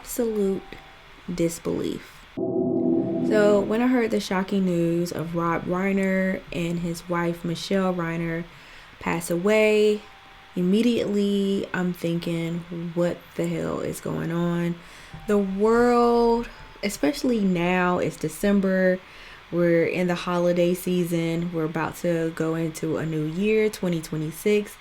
absolute disbelief. So when I heard the shocking news of Rob Reiner and his wife Michele Reiner pass away, immediately I'm thinking, what the hell is going on? The world, especially now, it's December. We're in the holiday season. We're about to go into a new year, 2026.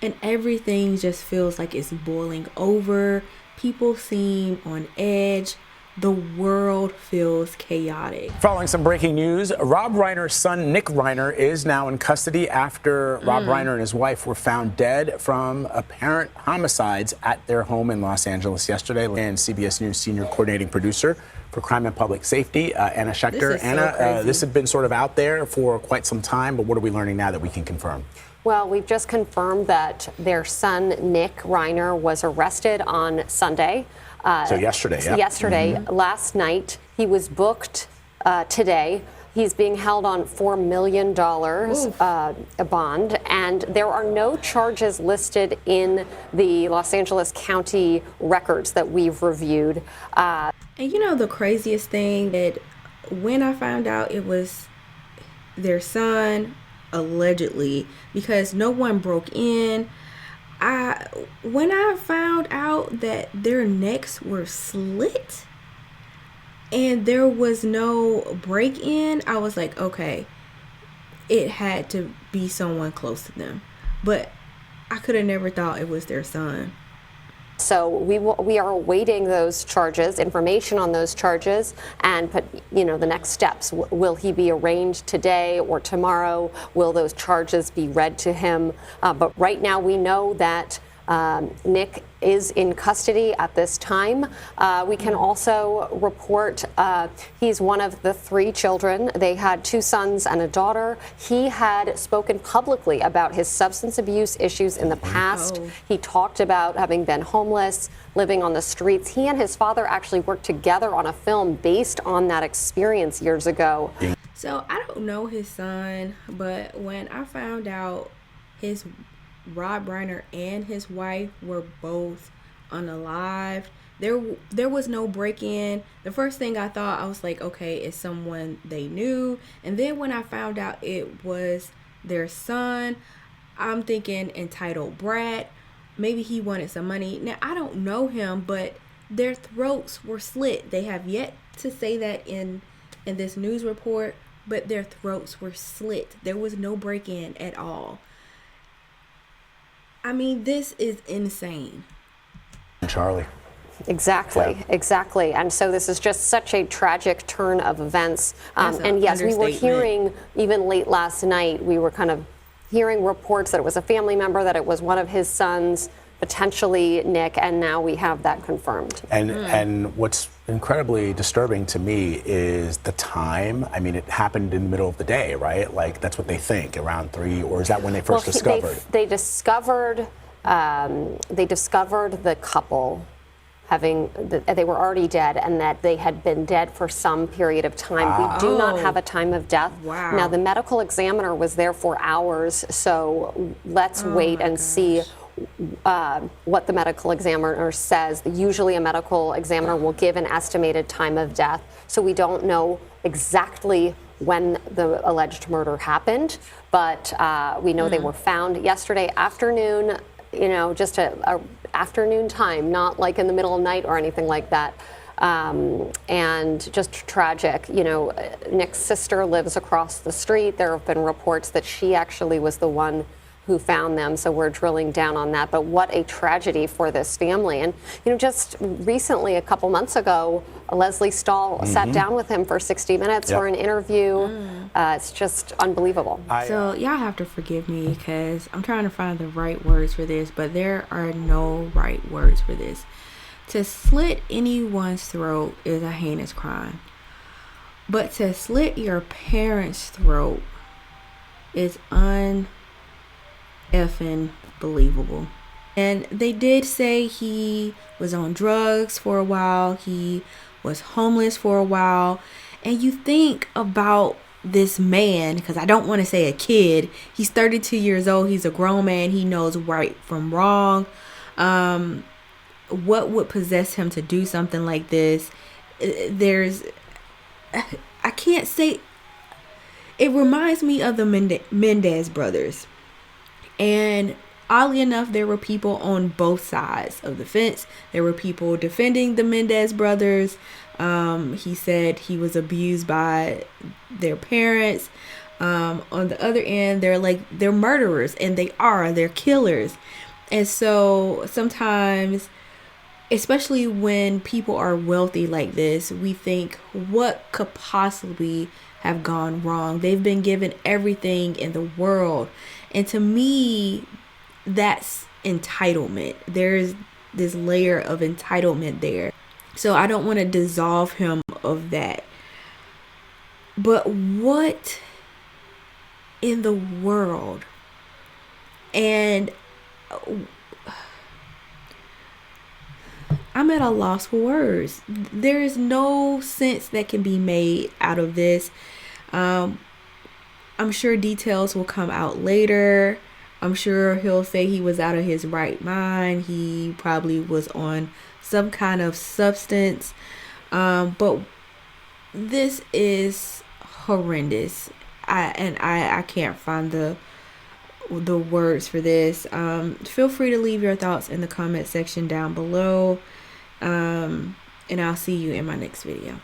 And everything just feels like it's boiling over. People seem on edge. The world feels chaotic. Following some breaking news, Rob Reiner's son, Nick Reiner, is now in custody after Rob Reiner and his wife were found dead from apparent homicides at their home in Los Angeles yesterday. And CBS News senior coordinating producer for crime and public safety, Anna Schechter. Anna, this had been sort of out there for quite some time, but what are we learning now that we can confirm? Well, we've just confirmed that their son, Nick Reiner, was arrested on Sunday. So yesterday, yeah. Yesterday, last night. He was booked today. He's being held on $4 million a bond, and there are no charges listed in the Los Angeles County records that we've reviewed. And you know the craziest thing, that when I found out it was their son, allegedly, because no one broke in, when I found out that their necks were slit and there was no break-in, I was like, okay, it had to be someone close to them. But I could have never thought it was their son. So we are awaiting those charges, information on those charges, and the next steps. Will he be arraigned today or tomorrow? Will those charges be read to him? But right now we know that Nick is in custody at this time. We can also report he's one of the 3 children. They had 2 sons and a daughter. He had spoken publicly about his substance abuse issues in the past. He talked about having been homeless, living on the streets. He and his father actually worked together on a film based on that experience years ago. So I don't know his son, but when I found out his Rob Reiner and his wife were both unalived, there was no break-in. The first thing I thought, I was like, okay, it's someone they knew. And then when I found out it was their son, I'm thinking entitled brat. Maybe he wanted some money. Now, I don't know him, but their throats were slit. They have yet to say that in this news report, but their throats were slit. There was no break-in at all. I mean, this is insane. Charlie. Exactly. And so this is just such a tragic turn of events. And yes, we were hearing, even late last night, we were kind of hearing reports that it was a family member, that it was one of his sons, potentially Nick, and now we have that confirmed. And what's incredibly disturbing to me is the time. I mean, it happened in the middle of the day, right? Like, that's what they think, around 3, or is that when they first discovered? They discovered the couple they were already dead, and that they had been dead for some period of time. We do not have a time of death. Wow. Now, the medical examiner was there for hours, so let's wait and see what the medical examiner says. Usually a medical examiner will give an estimated time of death, so we don't know exactly when the alleged murder happened, but we know they were found yesterday afternoon, just a afternoon time, not like in the middle of the night or anything like that. And just tragic. Nick's sister lives across the street. There have been reports that she actually was the one who found them, so we're drilling down on that. But what a tragedy for this family. And just recently, a couple months ago, Leslie Stahl sat down with him for 60 minutes for an interview. It's just unbelievable. So y'all have to forgive me, because I'm trying to find the right words for this, but there are no right words for this. To slit anyone's throat is a heinous crime, but to slit your parents' throat is effing believable. And they did say he was on drugs for a while, he was homeless for a while. And you think about this man, because I don't want to say a kid, he's 32 years old, he's a grown man, he knows right from wrong. what would possess him to do something like this? I can't say. It reminds me of the Mendez brothers. And oddly enough, there were people on both sides of the fence. There were people defending the Mendez brothers. He said he was abused by their parents. On the other end, they're murderers, and they're killers. And so sometimes, especially when people are wealthy like this, we think, what could possibly have gone wrong? They've been given everything in the world. And to me, that's entitlement. There's this layer of entitlement there. So I don't want to dissolve him of that. But what in the world? And I'm at a loss for words. There is no sense that can be made out of this. I'm sure details will come out later. I'm sure he'll say he was out of his right mind. He probably was on some kind of substance. But this is horrendous. I can't find the words for this. Feel free to leave your thoughts in the comment section down below. And I'll see you in my next video.